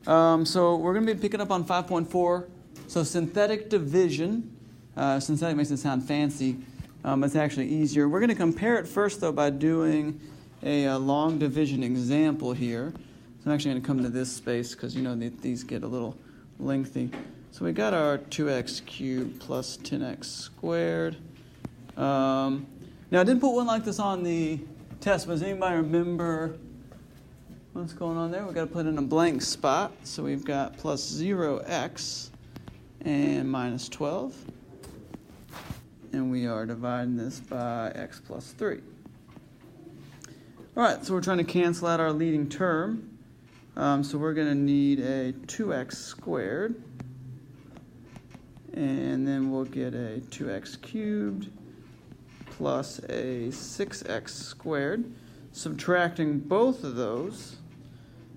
So we're going to be picking up on 5.4. So synthetic division. Synthetic makes it sound fancy. It's actually easier. We're going to compare it first, though, by doing a long division example here. So I'm actually going to come to this space because, you know, these get a little lengthy. So we got our 2x cubed plus 10x squared. Now, I didn't put one like this on the test, but does anybody remember what's going on there? We've got to put in a blank spot. So we've got plus 0x and minus 12. And we are dividing this by x plus 3. All right, so we're trying to cancel out our leading term. So we're going to need a 2x squared. And then we'll get a 2x cubed plus a 6x squared. Subtracting both of those,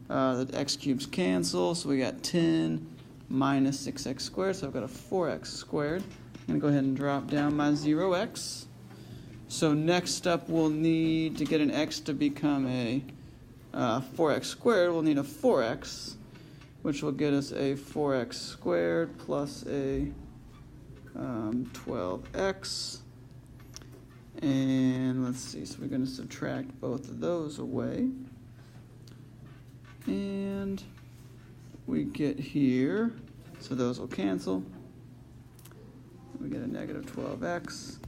the x cubes cancel, so we got 10 minus 6x squared, so I've got a 4x squared. I'm going to go ahead and drop down my 0x. So next up, we'll need to get an x to become a 4x squared. We'll need a 4x, which will get us a 4x squared plus a 12x. And let's see, so we're going to subtract both of those away. And we get here, so those will cancel. We get a negative 12x.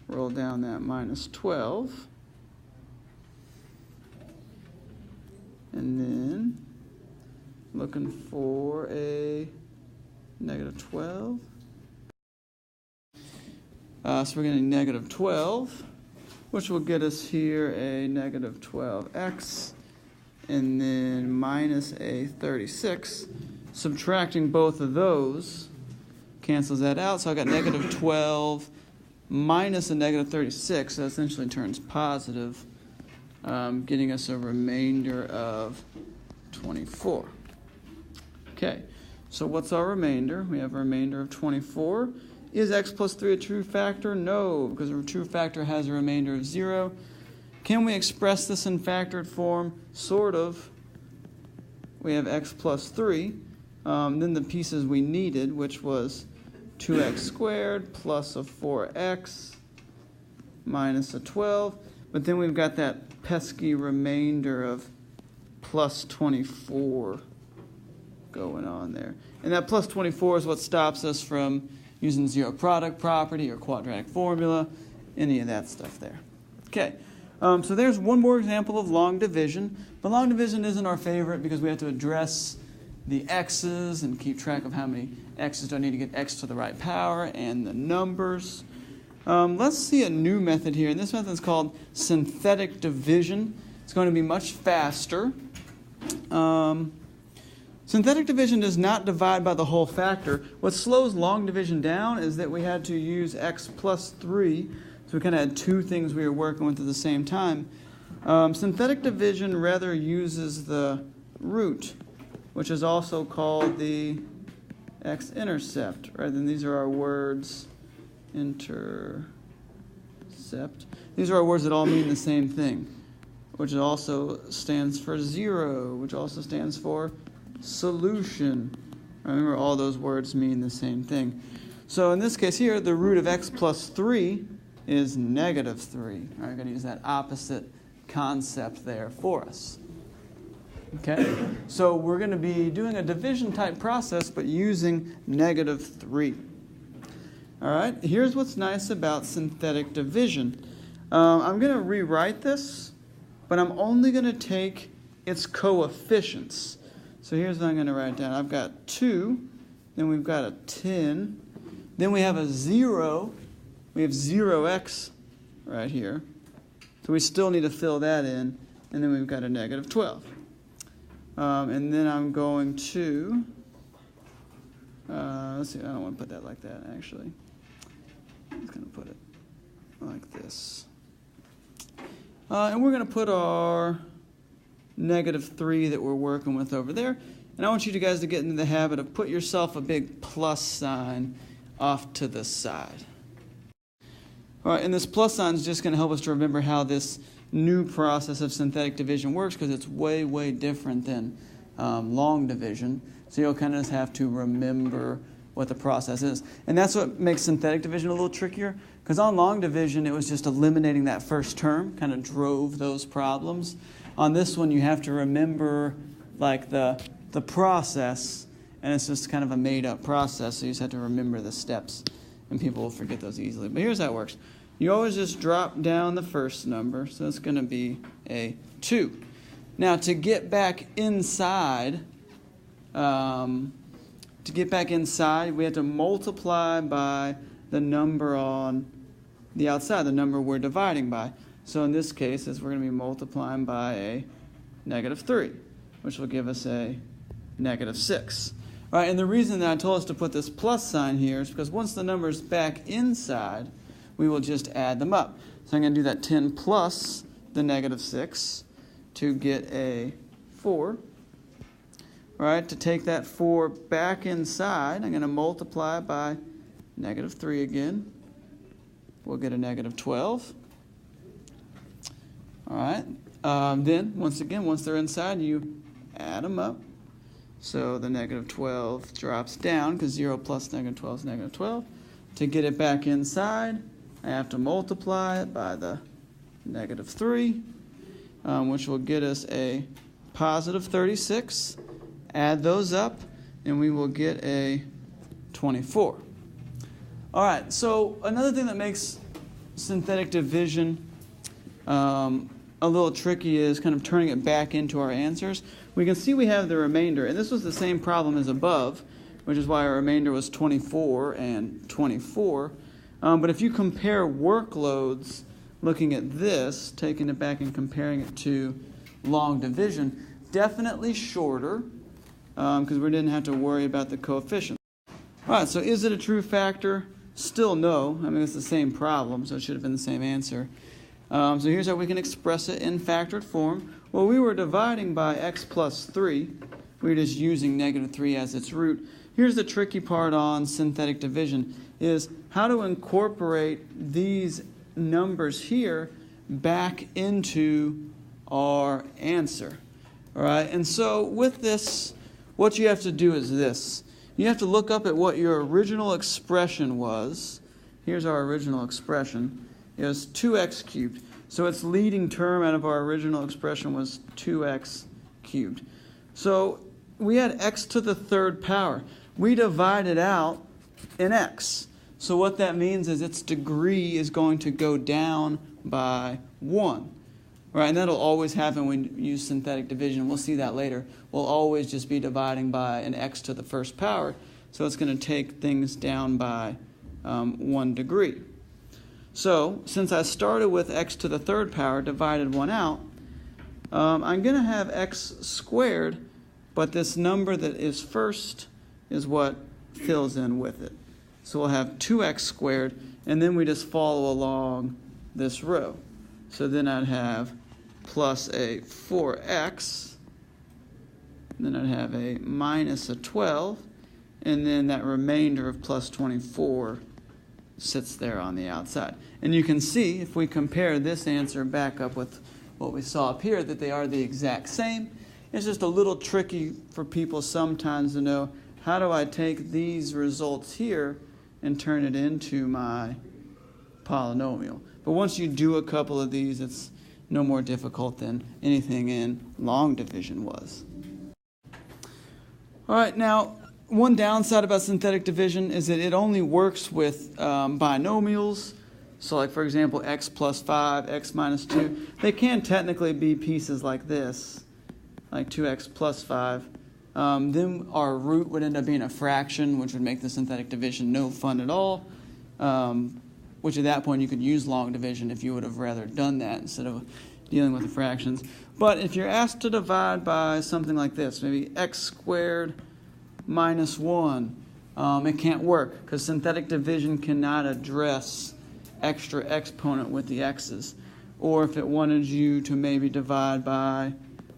Roll down that minus 12. And then looking for a negative 12. So we're getting negative 12, which will get us here a negative 12x, and then minus a 36. Subtracting both of those cancels that out, so I got negative 12 minus a negative 36, so that essentially turns positive, getting us a remainder of 24. Okay, so what's our remainder? We have a remainder of 24. Is x plus 3 a true factor? No, because a true factor has a remainder of 0. Can we express this in factored form? Sort of. We have x plus 3. Then the pieces we needed, which was 2x squared plus a 4x minus a 12. But then we've got that pesky remainder of plus 24 going on there. And that plus 24 is what stops us from using zero product property or quadratic formula, any of that stuff there. Okay, so there's one more example of long division. But long division isn't our favorite because we have to address the x's and keep track of how many x's do I need to get x to the right power and the numbers. Let's see a new method here, and this method is called synthetic division. It's going to be much faster. Synthetic division does not divide by the whole factor. What slows long division down is that we had to use x plus 3, so we kind of had two things we were working with at the same time. Synthetic division rather uses the root, which is also called the x-intercept, right? And these are our words, intercept. These are our words that all mean the same thing, which also stands for 0, which also stands for solution. Remember, all those words mean the same thing. So in this case here, the root of x plus 3 is negative 3. All right, I'm going to use that opposite concept there for us. Okay, so we're going to be doing a division type process, but using negative 3. All right, here's what's nice about synthetic division. I'm going to rewrite this, but I'm only going to take its coefficients. So here's what I'm going to write down. I've got 2, then we've got a 10, then we have a 0. We have 0x right here. So we still need to fill that in, and then we've got a negative 12. And then I'm going to, let's see, I don't want to put that like that, actually. I'm just going to put it like this. And we're going to put our negative 3 that we're working with over there. And I want you guys to get into the habit of put yourself a big plus sign off to the side. All right, and this plus sign is just going to help us to remember how this new process of synthetic division works, because it's way, way different than long division. So you'll kind of just have to remember what the process is. And that's what makes synthetic division a little trickier, because on long division, it was just eliminating that first term, kind of drove those problems. On this one, you have to remember like the process, and it's just kind of a made-up process, so you just have to remember the steps, and people will forget those easily. But here's how it works. You always just drop down the first number, so it's going to be a 2. Now, to get back inside, we have to multiply by the number on the outside, the number we're dividing by. So in this case, we're going to be multiplying by a -3, which will give us a -6. All right, and the reason that I told us to put this plus sign here is because once the number's back inside, we will just add them up. So I'm going to do that 10 plus the -6 to get a 4. All right, to take that 4 back inside, I'm going to multiply by -3 again. We'll get a -12. All right, then once they're inside, you add them up. So the -12 drops down because 0 plus -12 is -12. To get it back inside, I have to multiply it by the -3, which will get us a positive 36. Add those up, and we will get a 24. All right, so another thing that makes synthetic division a little tricky is kind of turning it back into our answers. We can see we have the remainder, and this was the same problem as above, which is why our remainder was 24 and 24. But if you compare workloads looking at this, taking it back and comparing it to long division, definitely shorter because we didn't have to worry about the coefficient. All right, so is it a true factor? Still no. I mean, it's the same problem, so it should have been the same answer. So here's how we can express it in factored form. Well, we were dividing by x plus 3. We were just using -3 as its root. Here's the tricky part on synthetic division, is how to incorporate these numbers here back into our answer. All right, and so with this, what you have to do is this. You have to look up at what your original expression was. Here's our original expression. It was 2x cubed. So its leading term out of our original expression was 2x cubed. So we had x to the 3rd power. We divided out in x. So what that means is its degree is going to go down by 1. Right, and that'll always happen when you use synthetic division. We'll see that later. We'll always just be dividing by an x to the 1st power. So it's going to take things down by 1 degree. So since I started with x to the 3rd power, divided 1 out, I'm going to have x squared, but this number that is first is what fills in with it. So we'll have 2x squared, and then we just follow along this row. So then I'd have plus a 4x, then I'd have a minus a 12, and then that remainder of plus 24 sits there on the outside. And you can see, if we compare this answer back up with what we saw up here, that they are the exact same. It's just a little tricky for people sometimes to know, how do I take these results here and turn it into my polynomial? But once you do a couple of these, it's no more difficult than anything in long division was. All right, now, one downside about synthetic division is that it only works with binomials. So like, for example, x plus 5, x minus 2. They can technically be pieces like this, like 2x plus 5. Then our root would end up being a fraction, which would make the synthetic division no fun at all. Which at that point you could use long division if you would have rather done that instead of dealing with the fractions. But if you're asked to divide by something like this, maybe x squared minus 1, it can't work because synthetic division cannot address extra exponent with the x's. Or if it wanted you to maybe divide by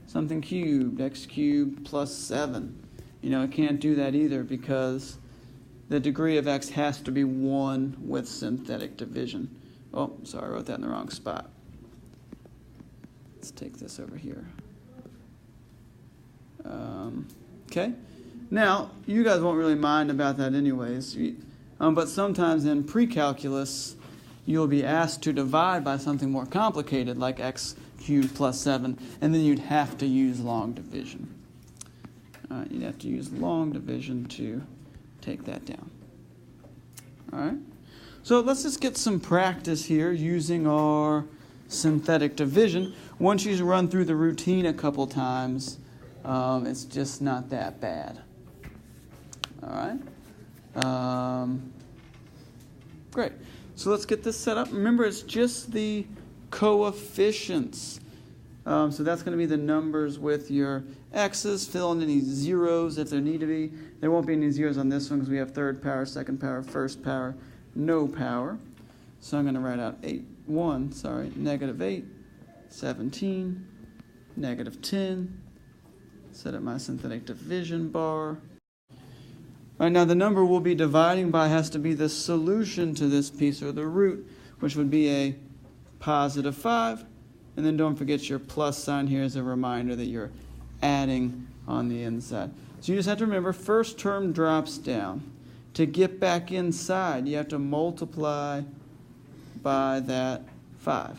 something cubed, x cubed plus 7, it can't do that either because the degree of x has to be 1 with synthetic division. Oh, sorry, I wrote that in the wrong spot. Let's take this over here. Okay. Now, you guys won't really mind about that anyways. But sometimes in pre-calculus, you'll be asked to divide by something more complicated, like x cubed plus 7, and then you'd have to use long division. You'd have to use long division to take that down. All right. So let's just get some practice here using our synthetic division. Once you run through the routine a couple times, it's just not that bad. All right. Great. So let's get this set up. Remember, it's just the coefficients. So that's going to be the numbers with your x's. Fill in any zeros if there need to be. There won't be any zeros on this one because we have third power, second power, first power, no power. So I'm going to write out negative 8, 17, negative 10. Set up my synthetic division bar. All right, now the number we'll be dividing by has to be the solution to this piece, or the root, which would be a positive 5. And then don't forget your plus sign here as a reminder that you're adding on the inside. So you just have to remember, first term drops down. To get back inside, you have to multiply by that 5.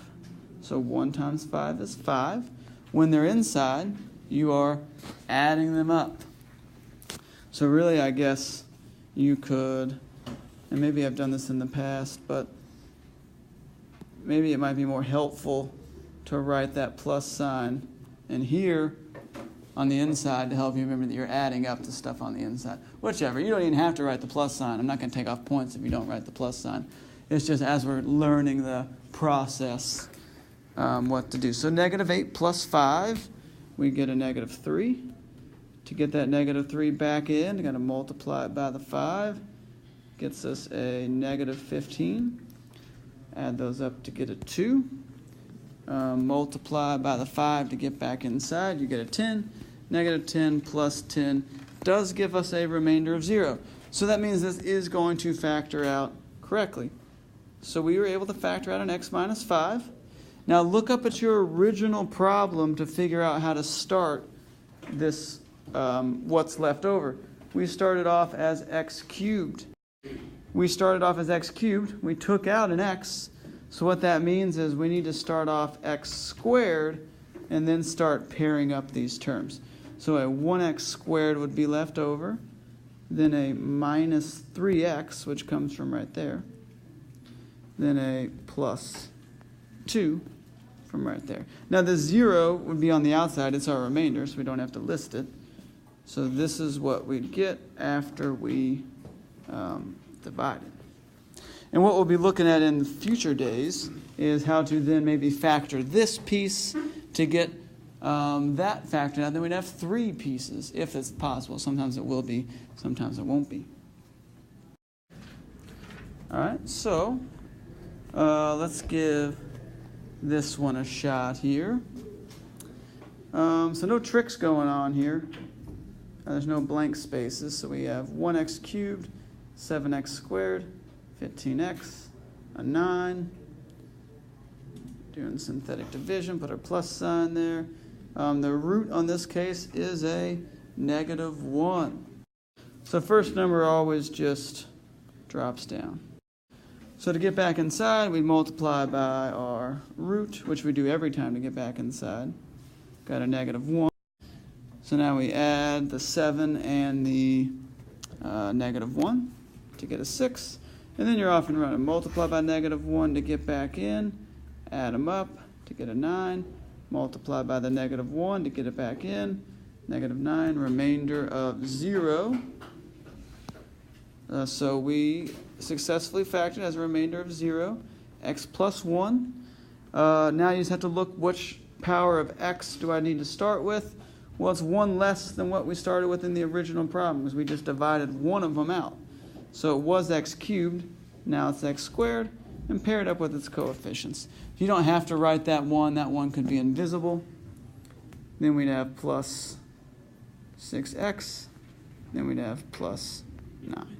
So 1 times 5 is 5. When they're inside, you are adding them up. So really, I guess you could, and maybe I've done this in the past, but maybe it might be more helpful to write that plus sign in here on the inside to help you remember that you're adding up the stuff on the inside. Whichever. You don't even have to write the plus sign. I'm not going to take off points if you don't write the plus sign. It's just as we're learning the process, what to do. So negative 8 plus 5, we get a negative 3. To get that negative 3 back in, you've got to multiply it by the 5. Gets us a negative 15. Add those up to get a 2. Multiply by the 5 to get back inside, you get a 10. Negative 10 plus 10 does give us a remainder of 0. So that means this is going to factor out correctly. So we were able to factor out an x minus 5. Now look up at your original problem to figure out how to start this, what's left over. We started off as x cubed. We took out an x. So what that means is we need to start off x squared and then start pairing up these terms. So a 1x squared would be left over, then a minus 3x, which comes from right there, then a plus 2 from right there. Now the 0 would be on the outside. It's our remainder, so we don't have to list it. So this is what we'd get after we divide it. And what we'll be looking at in future days is how to then maybe factor this piece to get that factored out. Then we'd have 3 pieces, if it's possible. Sometimes it will be, sometimes it won't be. All right, so let's give this one a shot here. So no tricks going on here. There's no blank spaces, so we have 1x cubed, 7x squared, 15x, a 9. Doing synthetic division, put our plus sign there. The root on this case is a negative 1. So first number always just drops down. So to get back inside, we multiply by our root, which we do every time to get back inside. Got a negative 1. So now we add the 7 and the negative 1 to get a 6. And then you're off and running. Multiply by negative 1 to get back in. Add them up to get a 9. Multiply by the negative 1 to get it back in. Negative 9, remainder of 0. So we successfully factored as a remainder of 0. X plus 1. Now you just have to look which power of x do I need to start with. Well, it's 1 less than what we started with in the original problem because we just divided one of them out. So it was x cubed, now it's x squared, and pair it up with its coefficients. You don't have to write that one could be invisible. Then we'd have plus 6x, then we'd have plus 9.